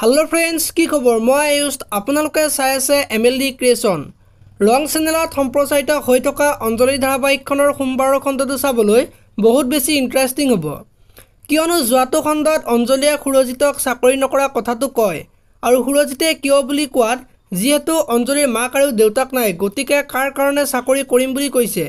Hello friends की खबर मैं आयुष आपलोके चाই আছে MLD क्रिएशन रंग चेनेলত सम्प्रचारित হৈ থকা অঞ্জলি ধাৰাবাহিকখনৰ সোমবাৰৰ খণ্ডটো চাবলৈ বহুত বেছি ইন্টাৰেষ্টিং হ'ব কিয়নো যোৱাটো খণ্ডত অঞ্জলিয়ে সুৰজিতক চাকৰি নকৰা কথাটো কয় আৰু সুৰজিতে কিয় বুলি কোৱাত যিহেতু অঞ্জলিৰ মাক আৰু দেউতাক নাই গতিকে কাৰ কাৰণে চাকৰি কৰিম বুলি কৈছে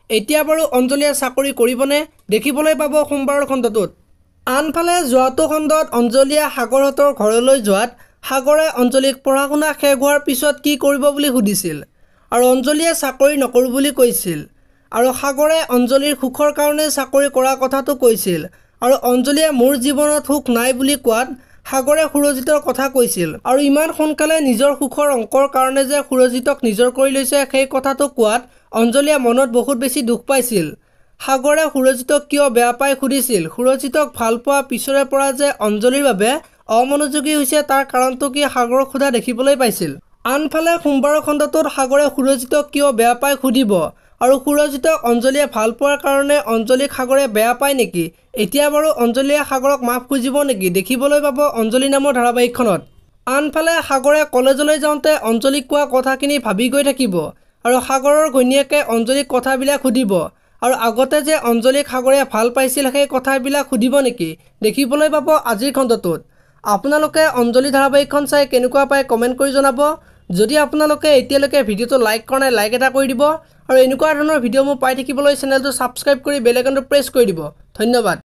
এতিয়া বাৰু অঞ্জলিয়ে চাকৰি কৰিবনে দেখিবলৈ পাব সোমবাৰৰ খণ্ডটোত আনফালে যোৱাটো খণ্ডত অঞ্জলিয়ে সাগৰহঁতৰ ঘৰলৈ যোৱাত সাগৰে অঞ্জলিক পঢ়া শুনা শেষ হোৱাৰ পিছত কি কৰিব বুলি সুধিছিল আৰু অঞ্জলিয়ে চাকৰি নকৰো বুলি কৈছিল আৰু সাগৰে অঞ্জলিৰ সুখৰ কাৰণে চাকৰি কৰা কথাটো কৈছিল আৰু অঞ্জলিয়ে মোৰ জীৱনত সুখ নাই বুলি কোৱাত সাগৰে সুৰজিতৰ কথা কৈছিল আৰু ইমান সোনকালে নিজৰ সুখৰ অংকৰ কাৰণে যে সুৰজিতক নিজৰ কৰি লৈছে সেই কথাটো কোৱাত অঞ্জলিয়ে মনত বহুত বেছি দুখ পাইছিল সাগৰে সুৰজিতক কিয় বেয়া পাই সুধিছিল সুৰজিতক ভাল পোৱা পিছৰে পৰা যে অঞ্জলিৰ বাবে অমনোযোগী হৈছে তাৰ কাৰণটো কি সাগৰক সোধা দেখিবলৈ পাইছিল আনফালে সোমবাৰৰ খণ্ডটোত সাগৰে সুৰজিতক কিয় বেয়া পাই সুধিব আৰু সুৰজিতক অঞ্জলিয়ে ভাল পোৱাৰ কাৰণে অঞ্জলিক সাগৰে বেয়া পায় নেকি এতিয়া বাৰু অঞ্জলিয়ে সাগৰক মাফ খুজিব নেকি দেখিবলৈ পাব অঞ্জলি নামৰ ধাৰাবাহিকখনত আনফালে সাগৰে কলেজলৈ যাওঁতে অঞ্জলিক কোৱা কথাখিনি ভাবি গৈ থাকিব আৰু সাগৰৰ ঘৈণীয়েকে অঞ্জলিক কথাবিলাক সুধিব আৰু আগতে যে অঞ্জলিক সাগৰে ভাল পাইছিল সেই কথাবিলাক সুধিব নেকি দেখিবলৈ পাব আজিৰ খণ্ডটোত আপোনালোকে অঞ্জলি ধাৰাবাহিকখন চাই কেনেকুৱা পায় কমেন্ট কৰি জনাব যদি আপোনালোকে এতিয়ালৈকে ভিডিওটো লাইক কৰা নাই লাইক এটা কৰি দিব আৰু এনেকুৱা ধৰণৰ ভিডিও মই পাই থাকিবলৈ চেনেলটো সাবস্ক্ৰাইব কৰি বেল আইকনটো প্ৰেছ কৰি দিব ধন্যবাদ।